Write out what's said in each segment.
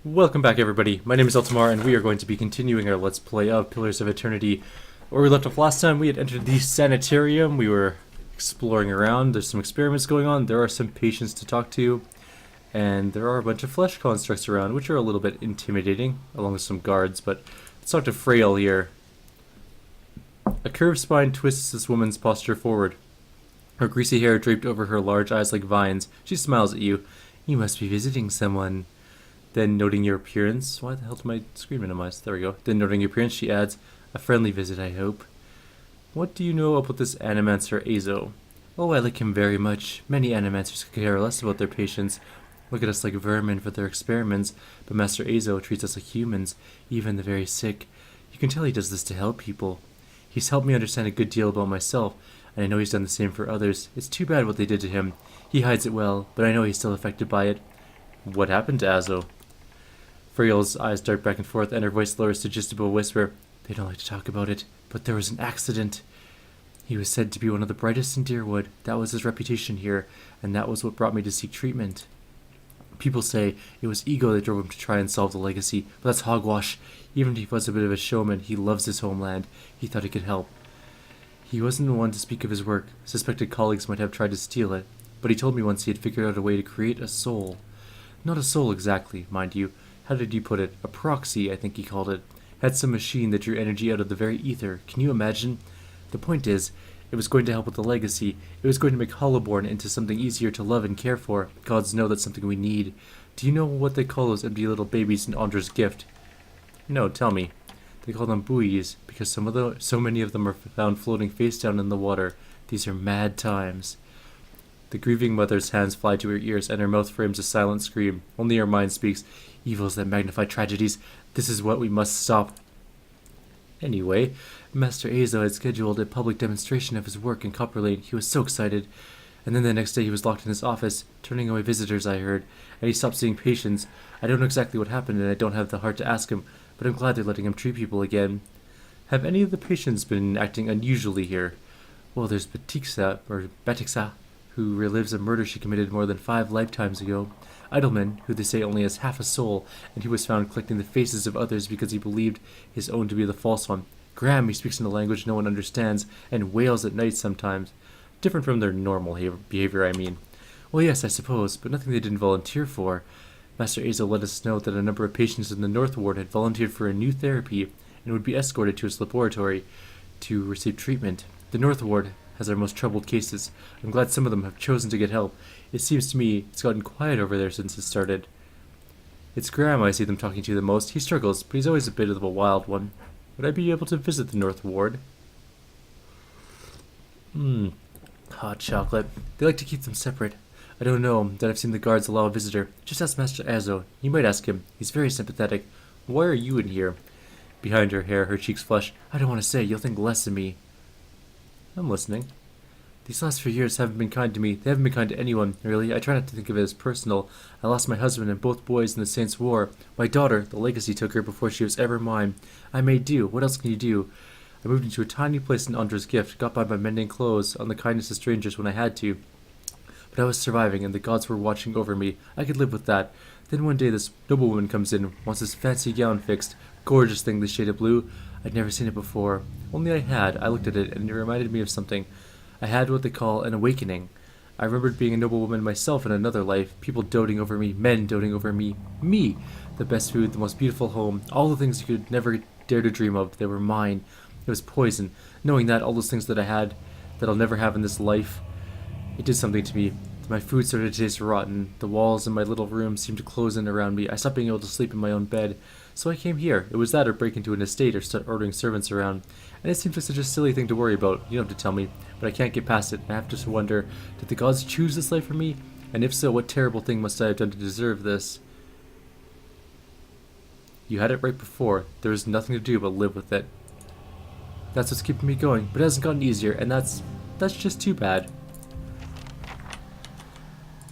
Welcome back, everybody. My name is Eltamar, and we are going to be continuing our Let's Play of Pillars of Eternity. Where we left off last time, we had entered the Sanitarium. We were exploring around. There's some experiments going on. There are some patients to talk to. And there are a bunch of flesh constructs around, which are a little bit intimidating, along with some guards. But let's talk to Frail here. A curved spine twists this woman's posture forward. Her greasy hair draped over her large eyes like vines. She smiles at you. You must be visiting someone. Then, noting your appearance... Why the hell did my screen minimize? There we go. Then, noting your appearance, she adds, a friendly visit, I hope. What do you know about this Animancer Azo? Oh, I like him very much. Many Animancers could care less about their patients. Look at us like vermin for their experiments, but Master Azo treats us like humans, even the very sick. You can tell he does this to help people. He's helped me understand a good deal about myself, and I know he's done the same for others. It's too bad what they did to him. He hides it well, but I know he's still affected by it. What happened to Azo? Frail's eyes dart back and forth, and her voice lowers to just above a whisper. They don't like to talk about it, but there was an accident. He was said to be one of the brightest in Deerwood. That was his reputation here, and that was what brought me to seek treatment. People say it was ego that drove him to try and solve the legacy, but that's hogwash. Even if he was a bit of a showman, he loves his homeland. He thought he could help. He wasn't the one to speak of his work. Suspected colleagues might have tried to steal it, but he told me once he had figured out a way to create a soul. Not a soul exactly, mind you. How did you put it? A proxy, I think he called it. Had some machine that drew energy out of the very ether. Can you imagine? The point is, it was going to help with the legacy. It was going to make Hollowborn into something easier to love and care for. Gods know that's something we need. Do you know what they call those empty little babies in Andra's gift? No, tell me. They call them buoys, because so many of them are found floating face down in the water. These are mad times. The grieving mother's hands fly to her ears, and her mouth frames a silent scream. Only her mind speaks. Evils that magnify tragedies. This is what we must stop. Anyway, Master Azo had scheduled a public demonstration of his work in Copper Lane. He was so excited. And then the next day he was locked in his office, turning away visitors, I heard. And he stopped seeing patients. I don't know exactly what happened, and I don't have the heart to ask him, but I'm glad they're letting him treat people again. Have any of the patients been acting unusually here? Well, there's Batixa, who relives a murder she committed more than 5 lifetimes ago. Idleman, who they say only has half a soul, and he was found collecting the faces of others because he believed his own to be the false one. Graham, he speaks in a language no one understands, and wails at night sometimes. Different from their normal behavior, I mean. Well, yes, I suppose, but nothing they didn't volunteer for. Master Azo let us know that a number of patients in the North Ward had volunteered for a new therapy, and would be escorted to his laboratory to receive treatment. The North Ward has our most troubled cases. I'm glad some of them have chosen to get help. It seems to me it's gotten quiet over there since it started. It's Graham I see them talking to the most. He struggles, but he's always a bit of a wild one. Would I be able to visit the North Ward? Hot chocolate. They like to keep them separate. I don't know that I've seen the guards allow a visitor. Just ask Master Azo. You might ask him. He's very sympathetic. Why are you in here? Behind her hair, her cheeks flush. I don't want to say. You'll think less of me. I'm listening. These last few years haven't been kind to me. They haven't been kind to anyone, really. I try not to think of it as personal. I lost my husband and both boys in the Saints' War. My daughter, the legacy took her before she was ever mine. I made do. What else can you do? I moved into a tiny place in Andra's gift, got by mending clothes on the kindness of strangers when I had to. But I was surviving, and the gods were watching over me. I could live with that. Then one day this noblewoman comes in, wants this fancy gown fixed. Gorgeous thing, this shade of blue. I'd never seen it before. Only I had. I looked at it, and it reminded me of something. I had what they call an awakening. I remembered being a noblewoman myself in another life, people doting over me, men doting over me. Me! The best food, the most beautiful home, all the things you could never dare to dream of, they were mine. It was poison. Knowing that, all those things that I had, that I'll never have in this life, it did something to me. My food started to taste rotten. The walls in my little room seemed to close in around me. I stopped being able to sleep in my own bed. So I came here. It was that or break into an estate or start ordering servants around. And it seems like such a silly thing to worry about. You don't have to tell me. But I can't get past it. I have to wonder, did the gods choose this life for me? And if so, what terrible thing must I have done to deserve this? You had it right before. There was nothing to do but live with it. That's what's keeping me going. But it hasn't gotten easier. And that's just too bad.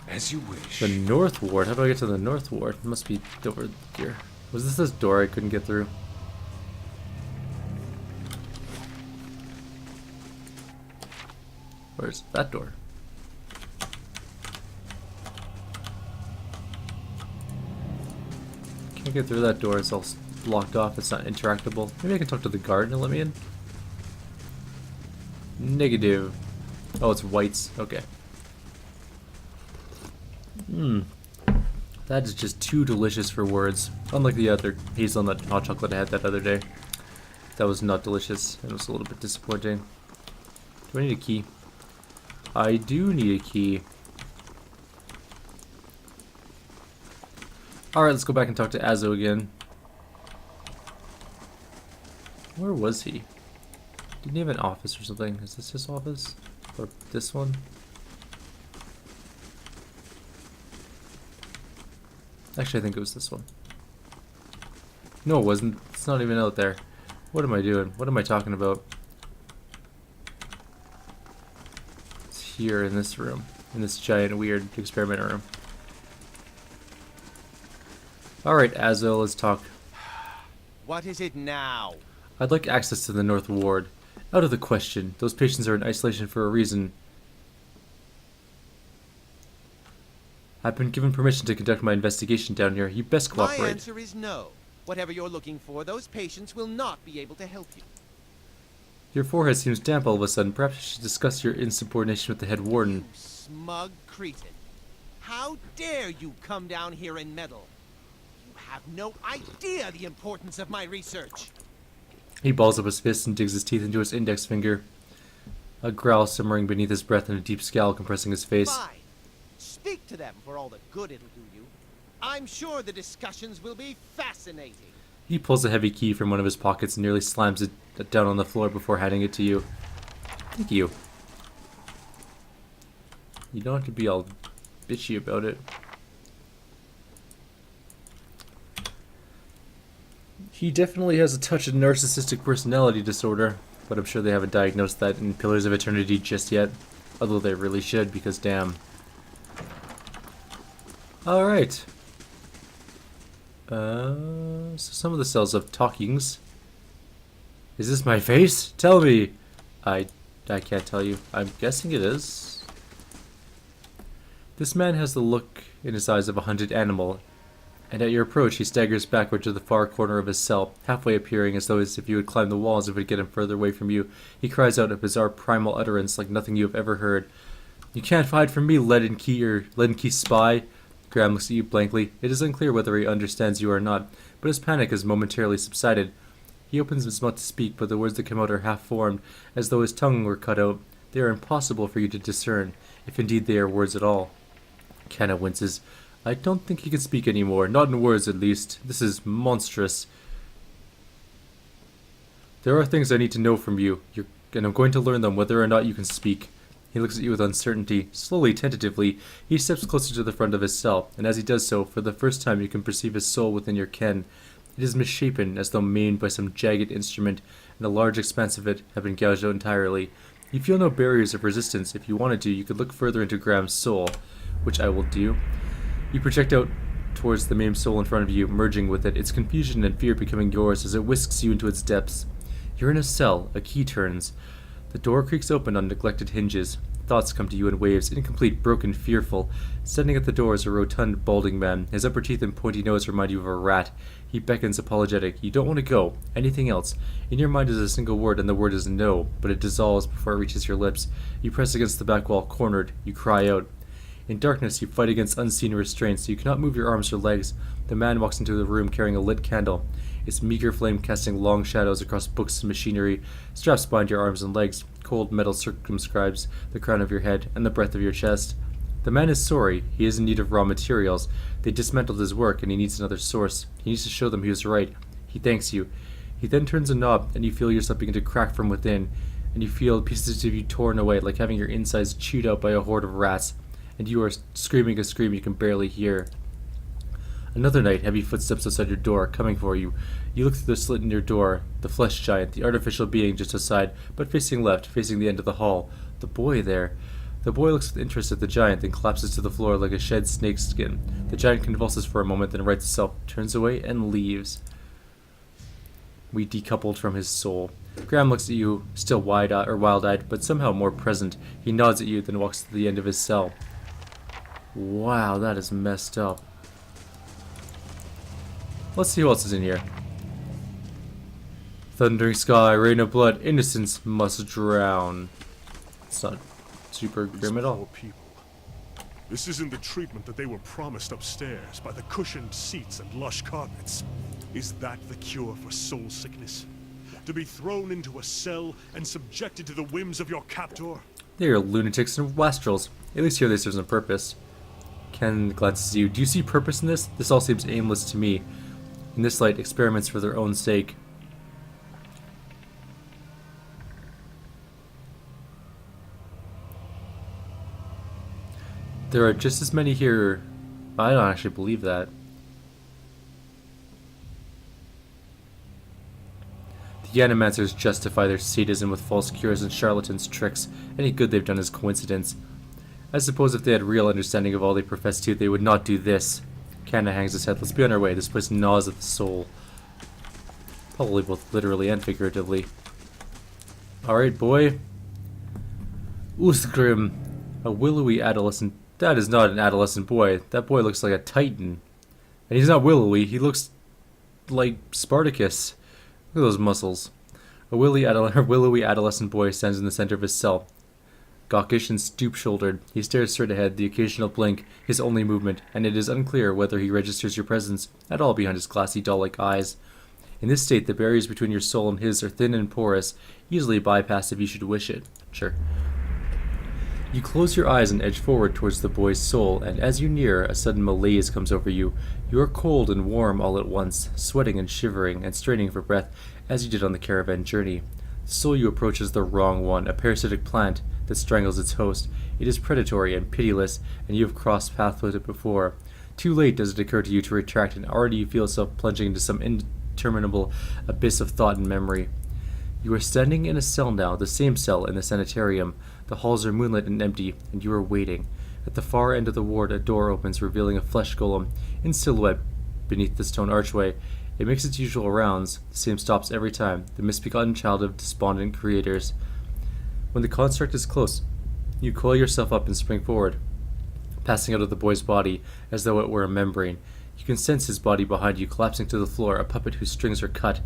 As you wish. The North Ward? How do I get to the North Ward? It must be over here. Was this door I couldn't get through? Where's that door? Can't get through that door. It's all blocked off. It's not interactable. Maybe I can talk to the guard and let me in? Negative. Oh, it's whites. Okay. That is just too delicious for words. Unlike the other hazelnut hot chocolate I had that other day. That was not delicious. It was a little bit disappointing. Do I need a key? I do need a key. Alright, let's go back and talk to Azo again. Where was he? Didn't he have an office or something? Is this his office? Or this one? Actually, I think it was this one. No, it wasn't. It's not even out there. What am I doing? What am I talking about? It's here in this room. In this giant, weird experiment room. Alright, Azo, let's talk. What is it now? I'd like access to the North Ward. Out of the question. Those patients are in isolation for a reason. I've been given permission to conduct my investigation down here. You best cooperate. My answer is no. Whatever you're looking for, those patients will not be able to help you. Your forehead seems damp all of a sudden. Perhaps you should discuss your insubordination with the head warden. You smug cretin. How dare you come down here and meddle? You have no idea the importance of my research. He balls up his fist and digs his teeth into his index finger. A growl simmering beneath his breath and a deep scowl compressing his face. Fine. Speak to them for all the good it'll do you. I'm sure the discussions will be fascinating. He pulls a heavy key from one of his pockets and nearly slams it down on the floor before handing it to you. Thank you. You don't have to be all bitchy about it. He definitely has a touch of narcissistic personality disorder, but I'm sure they haven't diagnosed that in Pillars of Eternity just yet. Although they really should, because damn. Alright. So some of the cells have talkings. Is this my face? Tell me! I can't tell you. I'm guessing it is. This man has the look in his eyes of a hunted animal, and at your approach he staggers backward to the far corner of his cell, halfway appearing as though as if you would climb the walls it would get him further away from you. He cries out a bizarre primal utterance like nothing you have ever heard. You can't hide from me, leaden key spy. Graham looks at you blankly. It is unclear whether he understands you or not, but his panic has momentarily subsided. He opens his mouth to speak, but the words that come out are half-formed, as though his tongue were cut out. They are impossible for you to discern, if indeed they are words at all. Canna winces. I don't think he can speak anymore, not in words at least. This is monstrous. There are things I need to know from you, and I'm going to learn them whether or not you can speak. He looks at you with uncertainty. Slowly, tentatively, he steps closer to the front of his cell, and as he does so, for the first time you can perceive his soul within your ken. It is misshapen, as though maimed by some jagged instrument, and a large expanse of it have been gouged out entirely. You feel no barriers of resistance. If you wanted to, you could look further into Graham's soul, which I will do. You project out towards the maimed soul in front of you, merging with it, its confusion and fear becoming yours as it whisks you into its depths. You're in a cell. A key turns. The door creaks open on neglected hinges. Thoughts come to you in waves, incomplete, broken, fearful. Standing at the door is a rotund, balding man. His upper teeth and pointy nose remind you of a rat. He beckons, apologetic. You don't want to go. Anything else. In your mind is a single word, and the word is no, but it dissolves before it reaches your lips. You press against the back wall, cornered. You cry out. In darkness, you fight against unseen restraints. You cannot move your arms or legs. The man walks into the room carrying a lit candle, its meager flame casting long shadows across books and machinery. Straps bind your arms and legs. Cold metal circumscribes the crown of your head and the breadth of your chest. The man is sorry. He is in need of raw materials. They dismantled his work, and he needs another source. He needs to show them he was right. He thanks you. He then turns a knob, and you feel yourself begin to crack from within, and you feel pieces of you torn away, like having your insides chewed out by a horde of rats, and you are screaming a scream you can barely hear. Another night, heavy footsteps outside your door, coming for you. You look through the slit in your door. The flesh giant, the artificial being just aside, but facing left, facing the end of the hall. The boy there. The boy looks with interest at the giant, then collapses to the floor like a shed snake's skin. The giant convulses for a moment, then rights itself, turns away, and leaves. We decoupled from his soul. Graham looks at you, still wild-eyed, but somehow more present. He nods at you, then walks to the end of his cell. Wow, that is messed up. Let's see who else is in here. Thundering sky, rain of blood, innocence must drown. It's not super grim at all. Poor people. This isn't the treatment that they were promised upstairs by the cushioned seats and lush carpets. Is that the cure for soul sickness? To be thrown into a cell and subjected to the whims of your captor? They are lunatics and wastrels. At least here they serve some purpose. Ken glances at you. Do you see purpose in this? This all seems aimless to me. In this light, experiments for their own sake. There are just as many here. I don't actually believe that. The Animancers justify their sadism with false cures and charlatans' tricks. Any good they've done is coincidence. I suppose if they had real understanding of all they profess to, they would not do this. Kanna hangs his head. Let's be on our way. This place gnaws at the soul. Probably both literally and figuratively. Alright, boy. Usgrim. A willowy adolescent. That is not an adolescent boy. That boy looks like a titan. And he's not willowy. He looks like Spartacus. Look at those muscles. A willowy adolescent boy stands in the center of his cell. Gawkish and stoop-shouldered, he stares straight ahead, the occasional blink, his only movement, and it is unclear whether he registers your presence at all behind his glassy doll-like eyes. In this state, the barriers between your soul and his are thin and porous, easily bypassed if you should wish it. Sure. You close your eyes and edge forward towards the boy's soul, and as you near, a sudden malaise comes over you. You are cold and warm all at once, sweating and shivering, and straining for breath, as you did on the caravan journey. The soul you approach is the wrong one, a parasitic plant that strangles its host. It is predatory and pitiless, and you have crossed paths with it before. Too late does it occur to you to retract, and already you feel yourself plunging into some interminable abyss of thought and memory. You are standing in a cell now, the same cell in the sanitarium. The halls are moonlit and empty, and you are waiting. At the far end of the ward, a door opens, revealing a flesh golem in silhouette beneath the stone archway. It makes its usual rounds, the same stops every time, the misbegotten child of despondent creators. When the construct is close, you coil yourself up and spring forward, passing out of the boy's body as though it were a membrane. You can sense his body behind you, collapsing to the floor, a puppet whose strings are cut.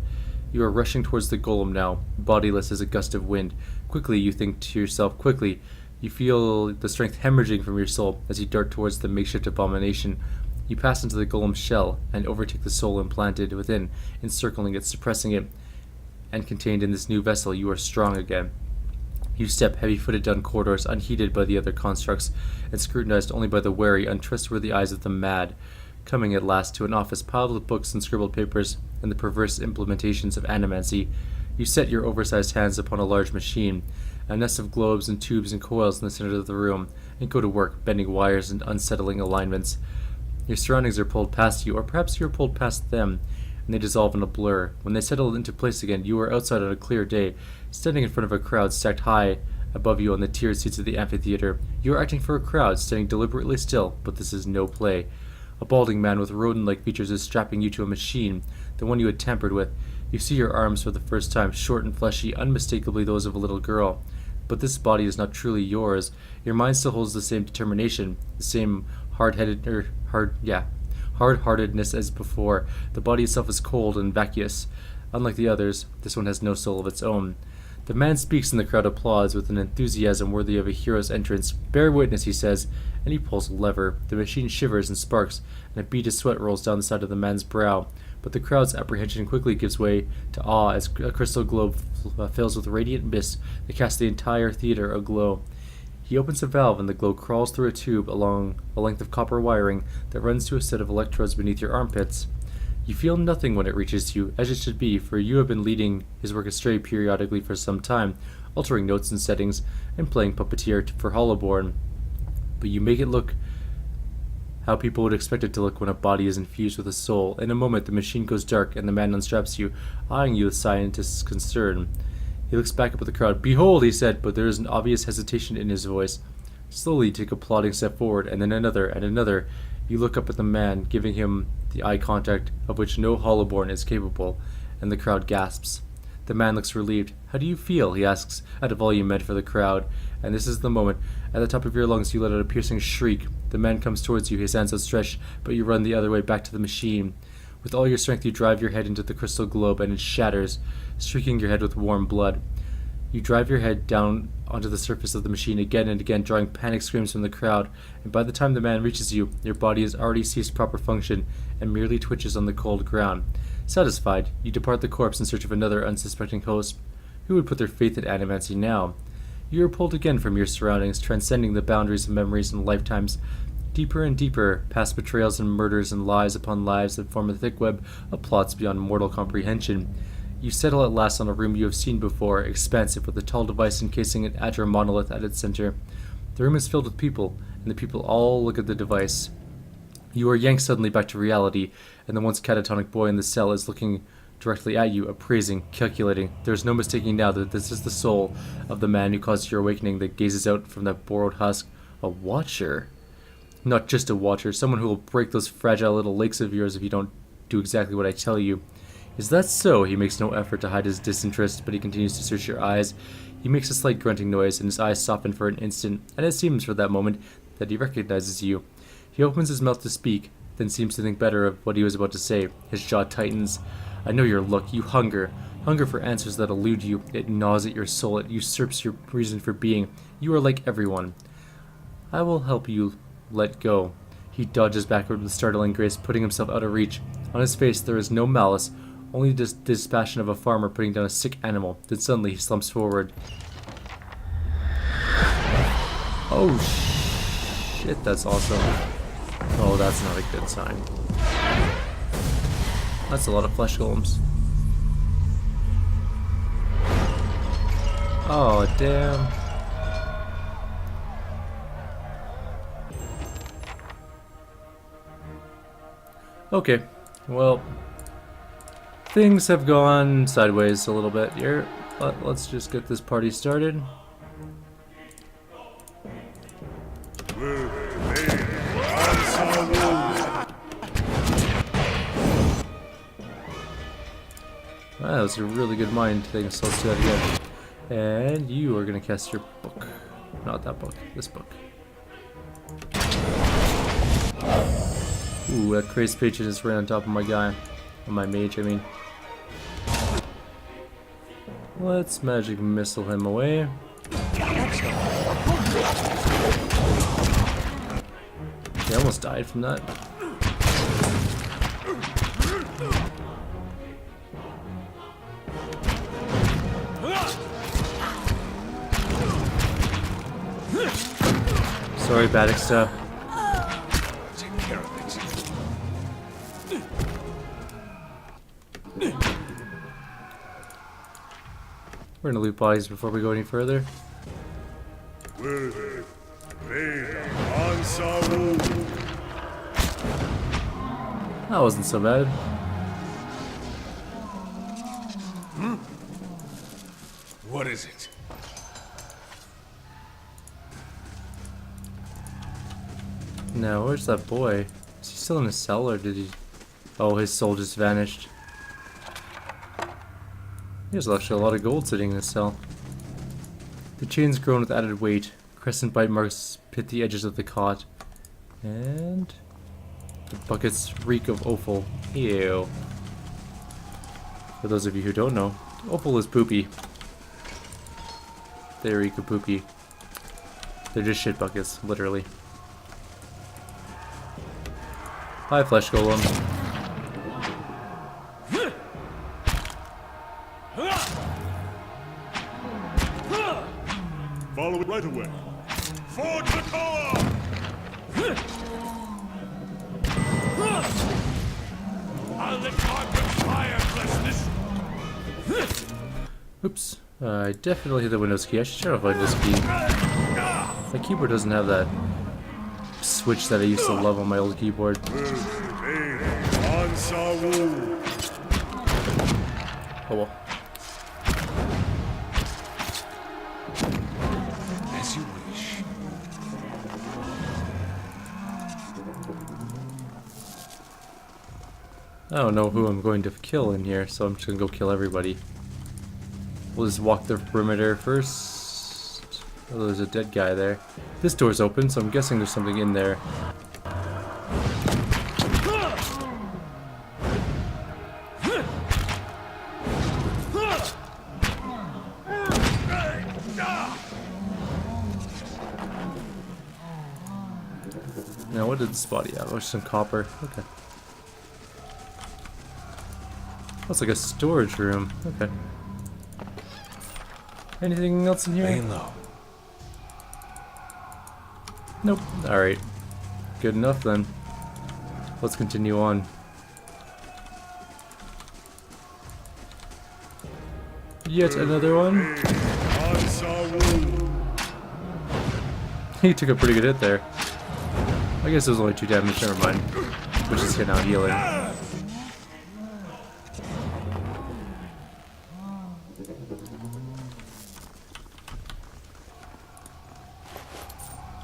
You are rushing towards the golem now, bodiless as a gust of wind. Quickly, you think to yourself, quickly. You feel the strength hemorrhaging from your soul as you dart towards the makeshift abomination. You pass into the golem's shell and overtake the soul implanted within, encircling it, suppressing it, and contained in this new vessel, you are strong again. You step heavy-footed down corridors, unheeded by the other constructs, and scrutinized only by the wary, untrustworthy eyes of the mad, coming at last to an office piled with books and scribbled papers and the perverse implementations of animancy. You set your oversized hands upon a large machine, a nest of globes and tubes and coils in the center of the room, and go to work, bending wires and unsettling alignments. Your surroundings are pulled past you, or perhaps you are pulled past them, and they dissolve in a blur. When they settle into place again, you are outside on a clear day, standing in front of a crowd stacked high above you on the tiered seats of the amphitheater. You are acting for a crowd, standing deliberately still, but this is no play. A balding man with rodent-like features is strapping you to a machine, the one you had tampered with. You see your arms for the first time, short and fleshy, unmistakably those of a little girl. But this body is not truly yours. Your mind still holds the same determination, the same hard-heartedness as before. The body itself is cold and vacuous. Unlike the others, this one has no soul of its own. The man speaks and the crowd applauds with an enthusiasm worthy of a hero's entrance. Bear witness, he says, and he pulls a lever. The machine shivers and sparks, and a bead of sweat rolls down the side of the man's brow. But the crowd's apprehension quickly gives way to awe as a crystal globe fills with radiant mist that casts the entire theater aglow. He opens a valve and the glow crawls through a tube along a length of copper wiring that runs to a set of electrodes beneath your armpits. You feel nothing when it reaches you, as it should be, for you have been leading his work astray periodically for some time, altering notes and settings, and playing puppeteer for Hollowborn. But you make it look how people would expect it to look when a body is infused with a soul. In a moment, the machine goes dark, and the man unstraps you, eyeing you with scientist's concern. He looks back up at the crowd. "Behold," he said, but there is an obvious hesitation in his voice. Slowly you take a plodding step forward, and then another, and another. You look up at the man, giving him the eye contact of which no Hollowborn is capable, and the crowd gasps. The man looks relieved. "How do you feel?" he asks, at a volume meant for the crowd. And this is the moment. At the top of your lungs you let out a piercing shriek. The man comes towards you, his hands outstretched, but you run the other way back to the machine. With all your strength, you drive your head into the crystal globe, and it shatters, streaking your head with warm blood. You drive your head down onto the surface of the machine again and again, drawing panic screams from the crowd, and by the time the man reaches you, your body has already ceased proper function and merely twitches on the cold ground. Satisfied, you depart the corpse in search of another unsuspecting host. Who would put their faith in animancy now? You are pulled again from your surroundings, transcending the boundaries of memories and lifetimes, deeper and deeper, past betrayals and murders and lies upon lives that form a thick web of plots beyond mortal comprehension. You settle at last on a room you have seen before, expansive, with a tall device encasing an agile monolith at its center. The room is filled with people, and the people all look at the device. You are yanked suddenly back to reality, and the once catatonic boy in the cell is looking directly at you, appraising, calculating. There is no mistaking now that this is the soul of the man who caused your awakening that gazes out from that borrowed husk. A watcher. Not just a watcher, someone who will break those fragile little legs of yours if you don't do exactly what I tell you. Is that so? He makes no effort to hide his disinterest, but he continues to search your eyes. He makes a slight grunting noise, and his eyes soften for an instant, and it seems for that moment that he recognizes you. He opens his mouth to speak, then seems to think better of what he was about to say. His jaw tightens. I know your look. You hunger. Hunger for answers that elude you. It gnaws at your soul. It usurps your reason for being. You are like everyone. I will help you let go. He dodges backward with startling grace, putting himself out of reach. On his face there is no malice, only the dispassion of a farmer putting down a sick animal. Then suddenly he slumps forward. Oh shit, that's awesome. Oh, that's not a good sign. That's a lot of flesh golems. Oh, damn. Okay, well, things have gone sideways a little bit here. Let's just get this party started. Wow, that was a really good mind thing, so let's do that again. And you are going to cast your book. Not that book, this book. Ooh, that crazed patron is right on top of my guy. On my mage, I mean. Let's magic missile him away. He almost died from that. Sorry, Badixta. Take care of it. We're gonna loot bodies before we go any further. That wasn't so bad. What is it? Now, where's that boy? Is he still in his cell, or did he... Oh, his soul just vanished. There's actually a lot of gold sitting in his cell. The chain's grown with added weight. Crescent bite marks pit the edges of the cot. And... the buckets reek of offal. Ew. For those of you who don't know, offal is poopy. They reek of poopy. They're just shit buckets, literally. Hi, Flesh Golem. Follow it right away. Forge the core! I'll let carpet fire bless this. Oops. I definitely hit the Windows key. I should try to find this key. My keyboard doesn't have that switch that I used to love on my old keyboard. Oh well. As you wish. I don't know who I'm going to kill in here, so I'm just gonna go kill everybody. We'll just walk the perimeter first. Oh, there's a dead guy there. This door's open, so I'm guessing there's something in there. What did this body have? Oh, some copper. Okay. That's like a storage room. Okay. Anything else in here? Laying low. Nope. Alright. Good enough then. Let's continue on. Yet another one. He took a pretty good hit there. I guess it was only 2 damage, never mind. Which is now healing.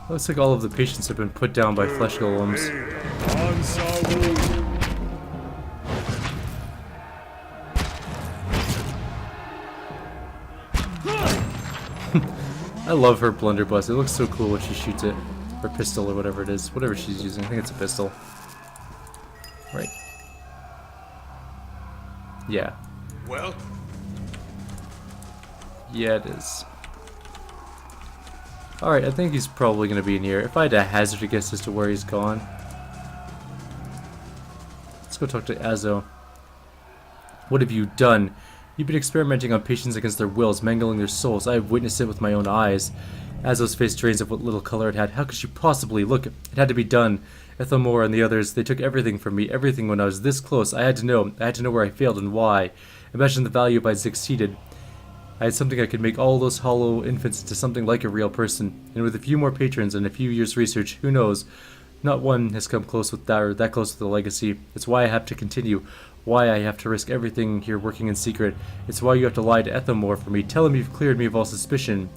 Looks like all of the patients have been put down by flesh golems. I love her blunderbuss. It looks so cool when she shoots it. Or pistol or whatever it is. Whatever she's using. I think it's a pistol. Right. Yeah. Well? Yeah, it is. Alright, I think he's probably going to be in here. If I had to hazard a guess as to where he's gone. Let's go talk to Azo. What have you done? You've been experimenting on patients against their wills, mangling their souls. I have witnessed it with my own eyes. Azo's face drains of what little color it had. How could you possibly? Look, it had to be done. Ethelmore and the others, they took everything from me. Everything when I was this close. I had to know. I had to know where I failed and why. Imagine the value if I'd succeeded. I had something I could make all those hollow infants into something like a real person. And with a few more patrons and a few years' research, who knows? Not one has come close with that, or that close with the legacy. It's why I have to continue. Why I have to risk everything here working in secret. It's why you have to lie to Ethelmore for me. Tell him you've cleared me of all suspicion.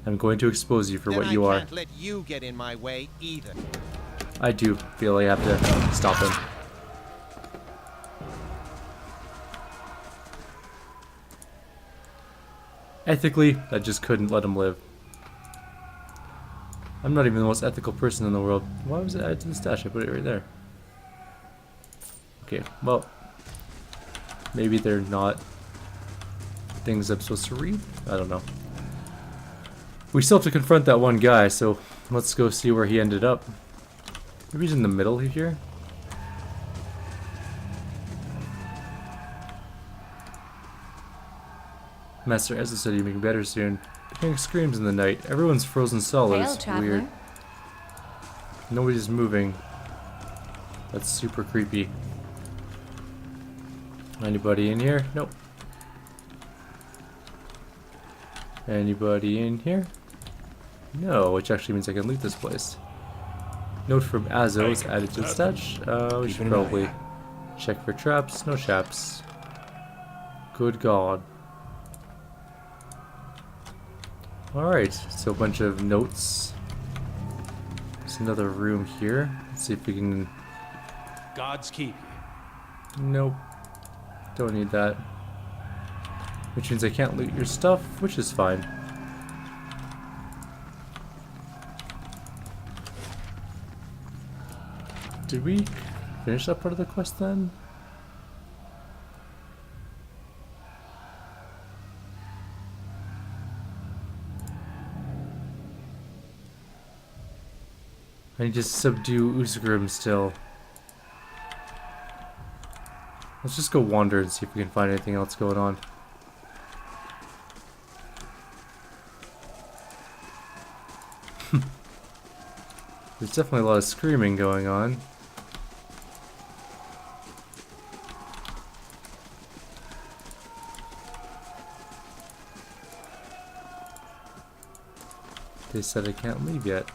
I'm going to expose you for Then what you I are. can't let you get in my way either. I do feel I have to stop him. Ethically, I just couldn't let him live. I'm not even the most ethical person in the world. Why was it added to the stash? I put it right there. Okay, well, maybe they're not things I'm supposed to read? I don't know. We still have to confront that one guy, so let's go see where he ended up. Maybe he's in the middle here? Master Azo said he'd make better soon. Hearing screams in the night. Everyone's frozen solid. Frail It's traveler. weird. Nobody's moving. That's super creepy. Anybody in here? Nope. Anybody in here? No, which actually means I can loot this place. Note from Azo is added to the stash. We should probably check for traps. No traps. Good God. Alright, so a bunch of notes. There's another room here. Let's see if we can... Gods keep you. Nope. Don't need that. Which means I can't loot your stuff, which is fine. Did we finish that part of the quest then? I need to subdue Uzgrim still. Let's just go wander and see if we can find anything else going on. There's definitely a lot of screaming going on. They said I can't leave yet.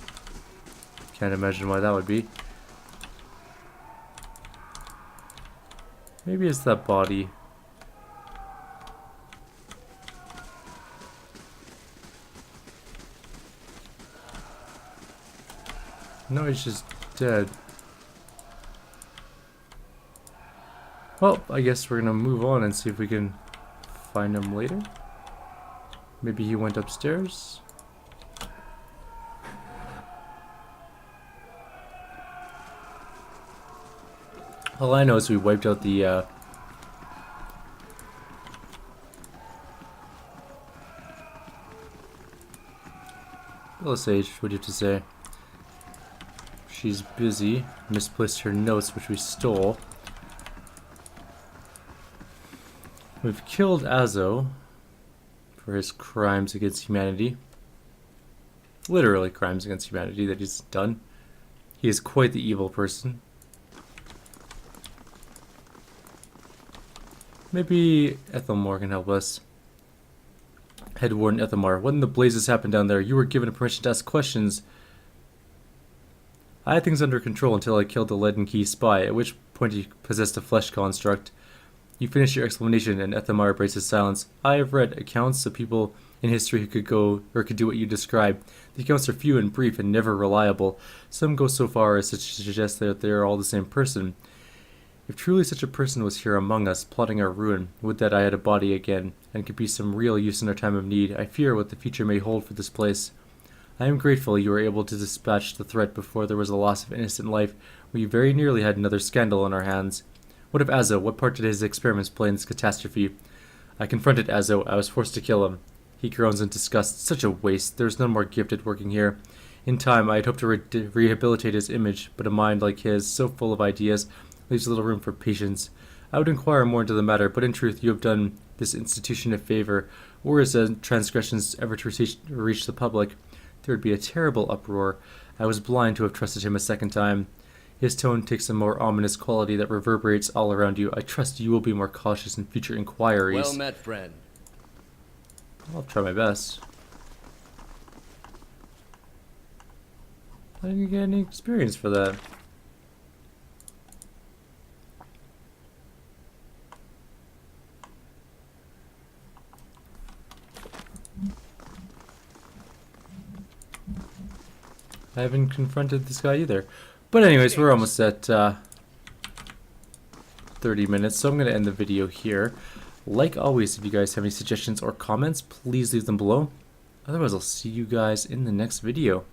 Can't imagine why that would be. Maybe it's that body. No, he's just dead. Well, I guess we're gonna move on and see if we can find him later. Maybe he went upstairs. All I know is we wiped out the Sage, what do you have to say? She's busy. Misplaced her notes, which we stole. We've killed Azo for his crimes against humanity. Literally crimes against humanity that he's done. He is quite the evil person. Maybe Ethelmar can help us. Head Warden Ethelmar, when the blazes happened down there, you were given permission to ask questions. I had things under control until I killed the Leaden Key spy, at which point he possessed a flesh construct. You finished your explanation, and Ethelmar breaks his silence. I have read accounts of people in history who could do what you describe. The accounts are few and brief and never reliable. Some go so far as to suggest that they are all the same person. If truly such a person was here among us, plotting our ruin, would that I had a body again, and could be some real use in our time of need. I fear what the future may hold for this place. I am grateful you were able to dispatch the threat before there was a loss of innocent life. We very nearly had another scandal on our hands. What of Azo? What part did his experiments play in this catastrophe? I confronted Azo. I was forced to kill him. He groans in disgust. Such a waste. There is none more gifted working here. In time, I had hoped to rehabilitate his image, but a mind like his, so full of ideas, leaves little room for patience. I would inquire more into the matter, but in truth, you have done this institution a favor. Were his transgressions ever to reach the public, there would be a terrible uproar. I was blind to have trusted him a second time. His tone takes a more ominous quality that reverberates all around you. I trust you will be more cautious in future inquiries. Well met, friend. I'll try my best. I didn't get any experience for that. I haven't confronted this guy either. But anyways, we're almost at 30 minutes, so I'm going to end the video here. Like always, if you guys have any suggestions or comments, please leave them below. Otherwise, I'll see you guys in the next video.